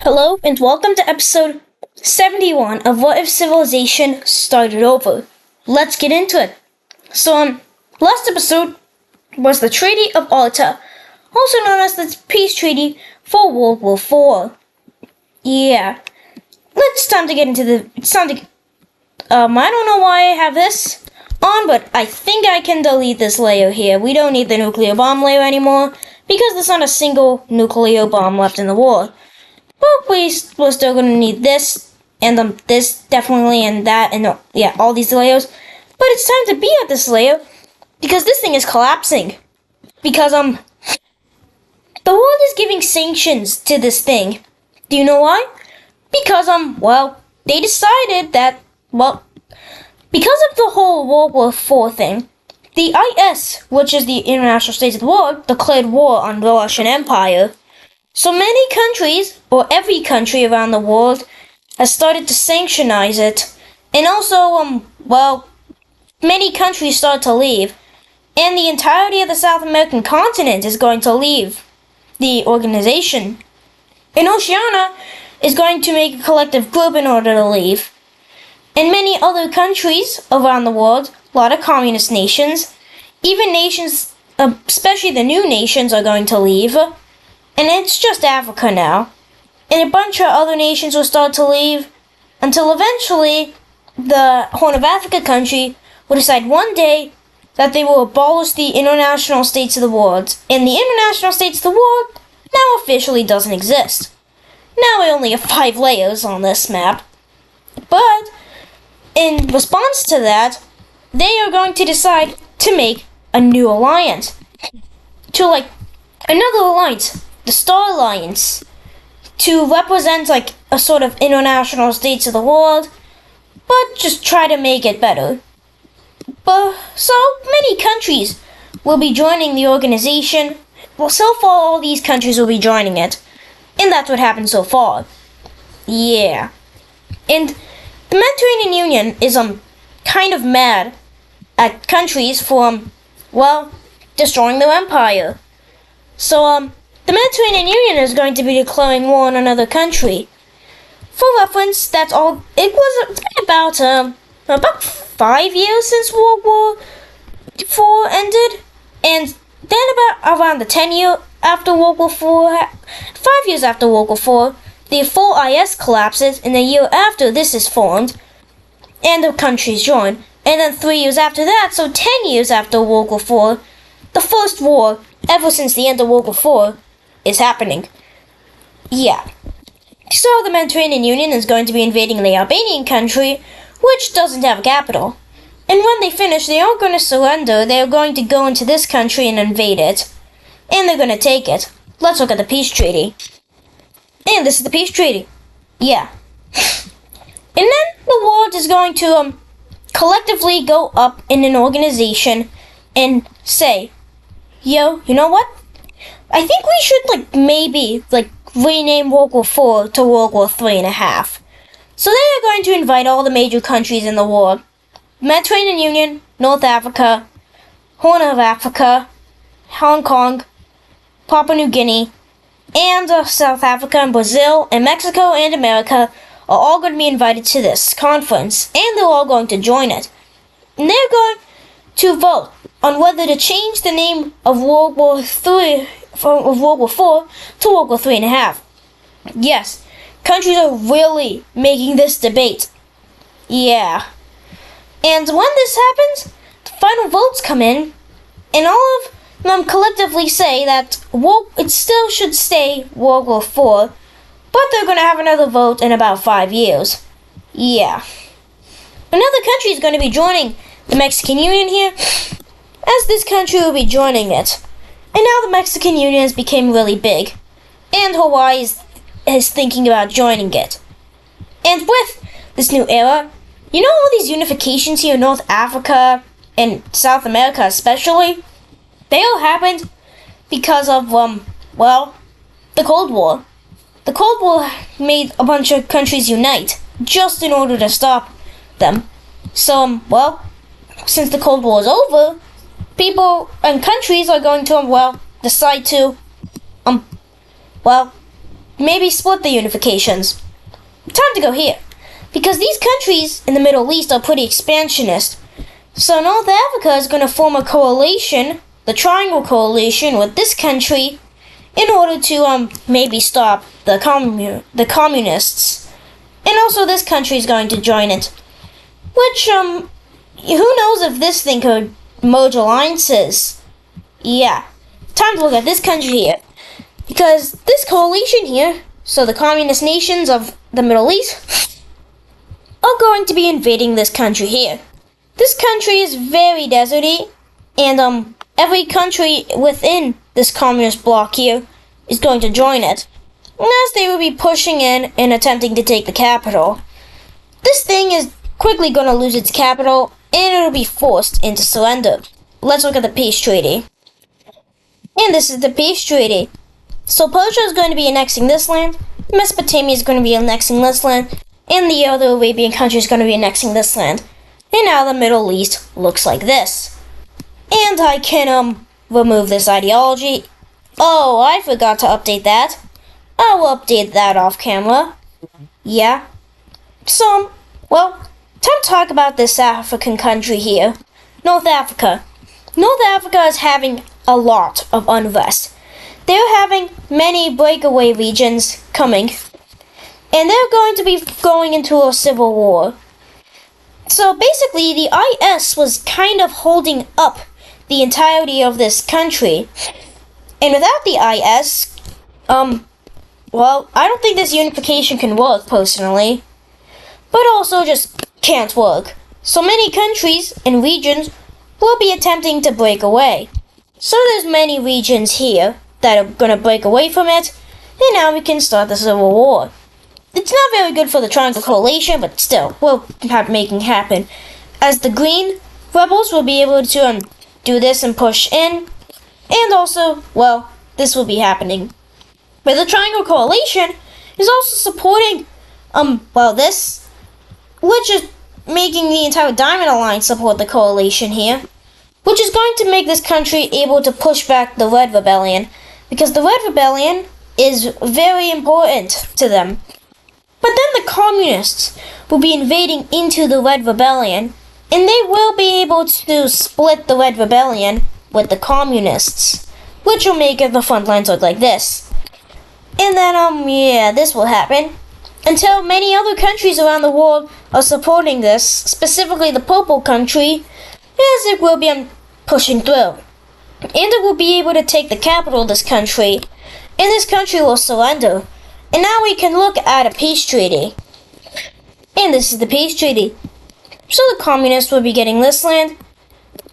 Hello and welcome to episode 71 of What If Civilization Started Over. Let's get into it. Last episode was the Treaty of Alta, also known as the Peace Treaty for World War IV. Yeah, it's time to get into I don't know why I have this on, but I think I can delete this layer here. We don't need the nuclear bomb layer anymore, because there's not a single nuclear bomb left in the world. But we're still gonna need this, and this definitely, and that, and all these layers. But it's time to be at this layer, because this thing is collapsing. Because, the world is giving sanctions to this thing. Do you know why? Because, they decided that, because of the whole World War IV thing, the IS, which is the International States of the World, declared war on the Russian Empire. So many countries, or every country around the world, has started to sanctionize it. And also, many countries start to leave. And the entirety of the South American continent is going to leave the organization. And Oceania is going to make a collective group in order to leave. And many other countries around the world, a lot of communist nations, even nations, especially the new nations, are going to leave. And it's just Africa now. And a bunch of other nations will start to leave until eventually the Horn of Africa country will decide one day that they will abolish the international states of the world. And the international states of the world now officially doesn't exist. Now we only have 5 layers on this map. But in response to that, they are going to decide to make a new alliance. Another alliance. The Star Alliance, to represent a sort of international states of the world, but just try to make it better. So many countries will be joining the organization. Well, so far all these countries will be joining it, and that's what happened so far. Yeah, and the Mediterranean Union is kind of mad at countries for destroying their empire. So the Mediterranean Union is going to be declaring war on another country. For reference, that's all. It was about 5 years since World War IV ended, and then around the 10 year after World War IV, 5 years after World War IV, the full IS collapses, and the year after this is formed, and the countries join. And then 3 years after that, so 10 years after World War IV, the first war ever since the end of World War IV is happening. Yeah. So the Mediterranean Union is going to be invading the Albanian country, which doesn't have a capital. And when they finish, they aren't going to surrender. They are going to go into this country and invade it. And they're going to take it. Let's look at the peace treaty. And this is the peace treaty. Yeah. And then the world is going to collectively go up in an organization and say, yo, you know what? I think we should maybe rename World War IV to World War III.5. So they are going to invite all the major countries in the world. Mediterranean Union, North Africa, Horn of Africa, Hong Kong, Papua New Guinea, and South Africa and Brazil and Mexico and America are all going to be invited to this conference, and they're all going to join it. And they're going to vote on whether to change the name of World War III of World War IV to World War III.5. Yes, countries are really making this debate. Yeah. And when this happens, the final votes come in, and all of them collectively say that it still should stay World War IV, but they're going to have another vote in about 5 years. Yeah. Another country is going to be joining the Mexican Union here, as this country will be joining it. And now the Mexican Union has become really big, and Hawaii is thinking about joining it. And with this new era, you know all these unifications here in North Africa and South America especially? They all happened because of, the Cold War. The Cold War made a bunch of countries unite, just in order to stop them. So, since the Cold War is over, people and countries are going to, decide to, maybe split the unifications. Time to go here. Because these countries in the Middle East are pretty expansionist. So North Africa is going to form a coalition, the Triangle Coalition, with this country in order to maybe stop the communists. And also this country is going to join it. Which, who knows if this thing could merge alliances. Yeah. Time to look at this country here. Because this coalition here, so the communist nations of the Middle East, are going to be invading this country here. This country is very deserty, and every country within this communist bloc here is going to join it, as they will be pushing in and attempting to take the capital. This thing is quickly going to lose its capital, and it'll be forced into surrender. Let's look at the peace treaty. And this is the peace treaty. So Persia is going to be annexing this land, Mesopotamia is going to be annexing this land, and the other Arabian country is going to be annexing this land. And now the Middle East looks like this. And I can remove this ideology. Oh, I forgot to update that. I will update that off camera. Yeah. So, well, time to talk about this African country here. North Africa. North Africa is having a lot of unrest. They're having many breakaway regions coming. And they're going to be going into a civil war. So basically, the IS was kind of holding up the entirety of this country. And without the IS, well, I don't think this unification can work, personally. But also just can't work. So many countries and regions will be attempting to break away. So there's many regions here that are going to break away from it. And now we can start the civil war. It's not very good for the Triangle Coalition, but still, we'll have making happen. As the Green Rebels will be able to do this and push in. And also, well, this will be happening. But the Triangle Coalition is also supporting, well, this, which is making the entire Diamond Alliance support the coalition here. Which is going to make this country able to push back the Red Rebellion. Because the Red Rebellion is very important to them. But then the communists will be invading into the Red Rebellion, and they will be able to split the Red Rebellion with the communists, which will make the front lines look like this. And then, yeah, this will happen until many other countries around the world are supporting this, specifically the Purple country, as it will be pushing through. And it will be able to take the capital of this country, and this country will surrender. And now we can look at a peace treaty. And this is the peace treaty. So the communists will be getting this land.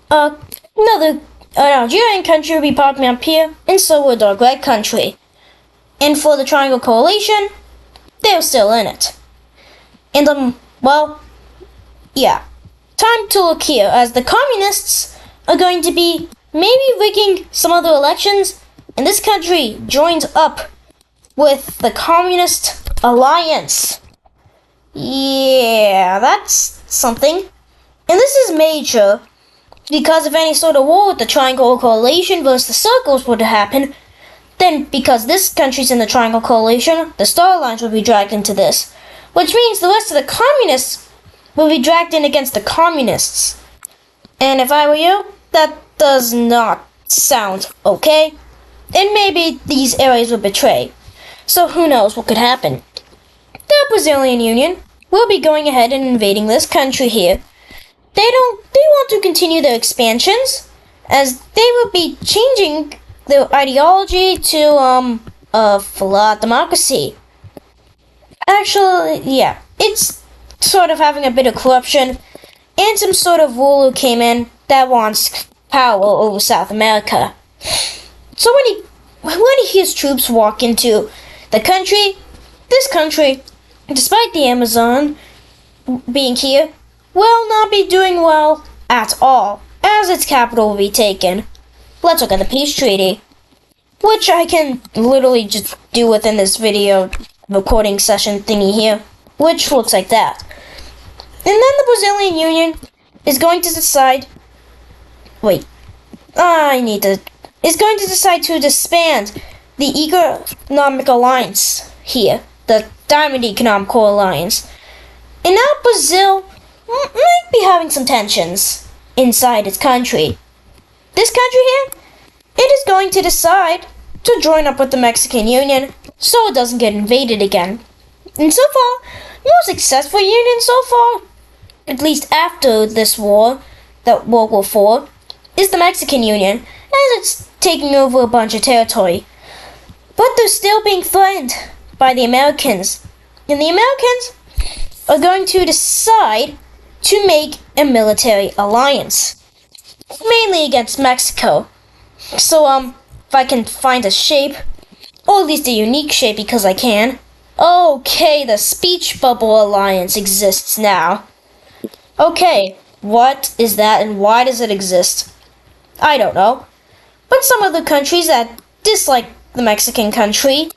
Another Algerian country will be popping up here. And so will Dark Red country. And for the Triangle Coalition, they're still in it. And well, yeah. Time to look here, as the communists are going to be maybe rigging some other elections. And this country joins up with the Communist Alliance. Yeah, that's something. And this is major, because if any sort of war with the Triangle Coalition versus the Circles were to happen, then because this country's in the Triangle Coalition, the Star Alliance will be dragged into this. Which means the rest of the communists will be dragged in against the communists. And if I were you, that does not sound okay. And maybe these areas will betray. So who knows what could happen. The Brazilian Union will be going ahead and invading this country here. They want to continue their expansions, as they will be changing their ideology to flat democracy. Actually, yeah, it's sort of having a bit of corruption, and some sort of ruler came in that wants power over South America. So when he hears troops walk into the country, this country, despite the Amazon being here, will not be doing well at all, as its capital will be taken. Let's look at the peace treaty, which I can literally just do within this video recording session thingy here, which looks like that. And then the Brazilian Union is going to decide, is going to decide to disband the Economic Alliance. here, the Diamond Economical Alliance. And now Brazil might be having some tensions inside its country. This country here, it is going to decide to join up with the Mexican Union so it doesn't get invaded again. And so far, more successful union so far, at least after this war, that World War IV, is the Mexican Union, as it's taking over a bunch of territory. But they're still being threatened by the Americans. And the Americans are going to decide to make a military alliance, mainly against Mexico. So, if I can find a shape, or at least a unique shape because I can. Okay, the Speech Bubble Alliance exists now. Okay, what is that and why does it exist? I don't know. But some other countries that dislike the Mexican country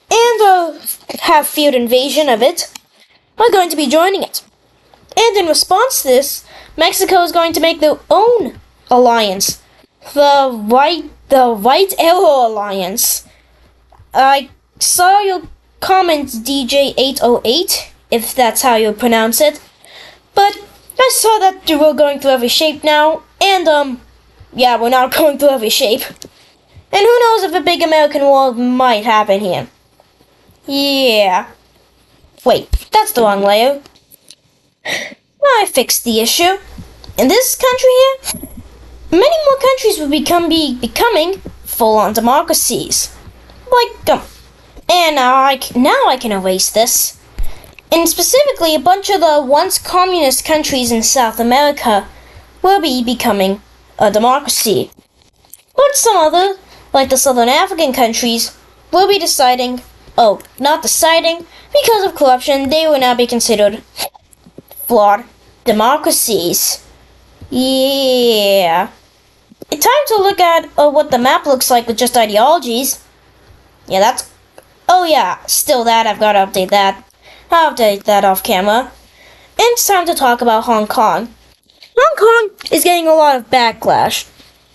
and have feared invasion of it are going to be joining it. And in response to this, Mexico is going to make their own alliance, the White Arrow Alliance. I saw your comments, DJ808, if that's how you pronounce it. But I saw that we're going through every shape now, and yeah, we're not going through every shape. And who knows if a big American war might happen here. Yeah. Wait, that's the wrong layer. I fixed the issue. In this country here, many more countries will be becoming full-on democracies. And now I can erase this. And specifically, a bunch of the once communist countries in South America will be becoming a democracy. But some other, like the Southern African countries, will be deciding, not deciding, because of corruption, they will now be considered flawed democracies. Yeah. It's time to look at what the map looks like with just ideologies. Yeah, still that, I've got to update that. I'll update that off camera. And it's time to talk about Hong Kong. Hong Kong is getting a lot of backlash,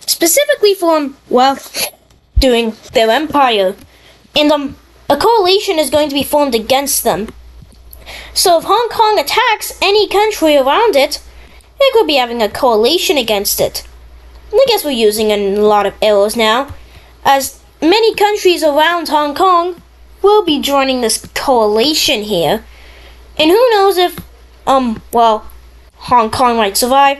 specifically from, doing their empire. And a coalition is going to be formed against them. So if Hong Kong attacks any country around it, it could be having a coalition against it. I guess we're using a lot of arrows now, as many countries around Hong Kong will be joining this coalition here. And who knows if, Hong Kong might survive,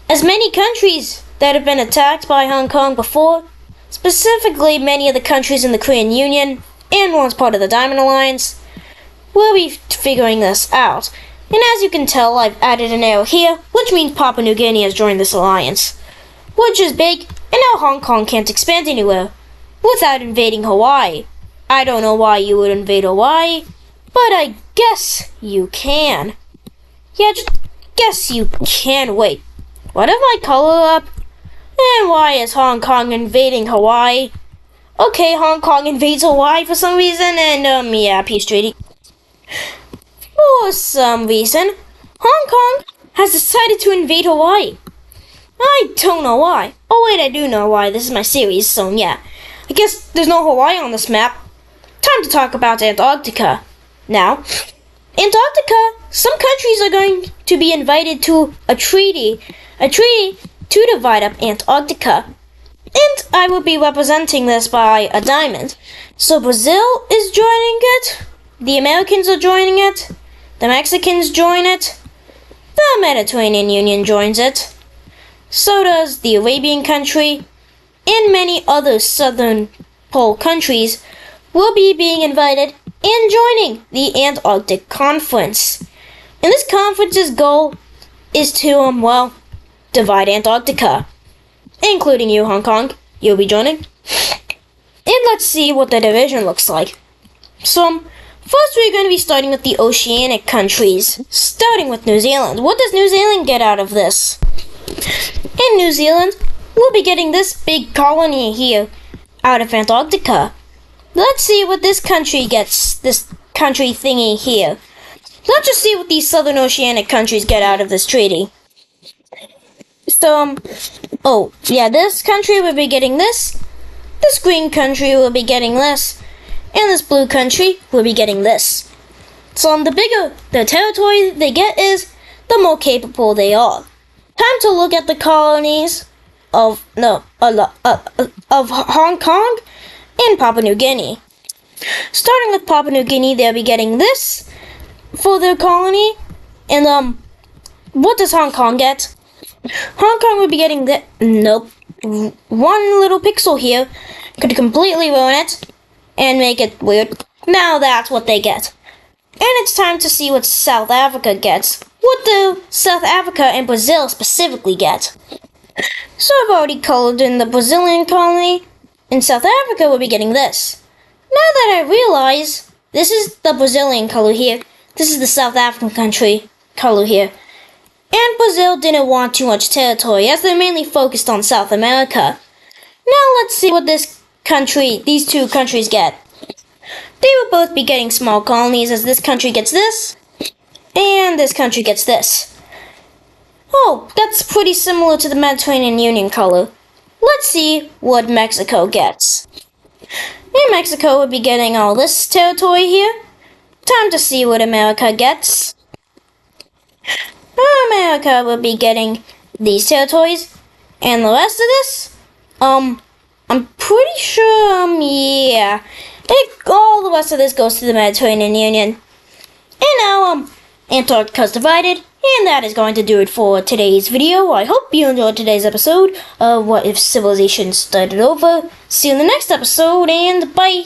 as many countries that have been attacked by Hong Kong before, specifically many of the countries in the Korean Union and once part of the Diamond Alliance, will be figuring this out. And as you can tell, I've added an arrow here, which means Papua New Guinea has joined this alliance, which is big, and now Hong Kong can't expand anywhere without invading Hawaii. I don't know why you would invade Hawaii, but I guess you can. Yeah, just guess you can. Wait, what if I color up? And why is Hong Kong invading Hawaii? Okay, Hong Kong invades Hawaii for some reason, and yeah, peace treaty. For some reason, Hong Kong has decided to invade Hawaii. I don't know why. Oh wait, I do know why. This is my series, so yeah. I guess there's no Hawaii on this map. Time to talk about Antarctica. Now, Antarctica, some countries are going to be invited to a treaty to divide up Antarctica. And I will be representing this by a diamond. So Brazil is joining it, the Americans are joining it, the Mexicans join it, the Mediterranean Union joins it, so does the Arabian country, and many other southern pole countries will be being invited and joining the Antarctic Conference. And this conference's goal is to, divide Antarctica, including you, Hong Kong. You'll be joining. And let's see what the division looks like. So, first we're going to be starting with the oceanic countries, starting with New Zealand. What does New Zealand get out of this? In New Zealand, we'll be getting this big colony here out of Antarctica. Let's see what this country gets, this country thingy here. Let's just see what these southern oceanic countries get out of this treaty. So, this country will be getting this. This green country will be getting this. and this blue country will be getting this. So the bigger the territory they get is, the more capable they are. Time to look at the colonies of Hong Kong and Papua New Guinea. Starting with Papua New Guinea, they'll be getting this for their colony. And what does Hong Kong get? Hong Kong will be getting that. Nope. One little pixel here could completely ruin it and make it weird. Now that's what they get. And it's time to see what South Africa gets. What do South Africa and Brazil specifically get? So I've already colored in the Brazilian colony, and South Africa will be getting this. Now that I realize this is the Brazilian color here, this is the South African country color here. And Brazil didn't want too much territory as they're mainly focused on South America. Now let's see what these two countries get. They will both be getting small colonies as this country gets this, and this country gets this. Oh, that's pretty similar to the Mediterranean Union color. Let's see what Mexico gets. And Mexico will be getting all this territory here. Time to see what America gets. America will be getting these territories, and the rest of this, I'm pretty sure, yeah. All the rest of this goes to the Mediterranean Union. And now, Antarctica's divided, and that is going to do it for today's video. I hope you enjoyed today's episode of What If Civilization Started Over. See you in the next episode, and bye!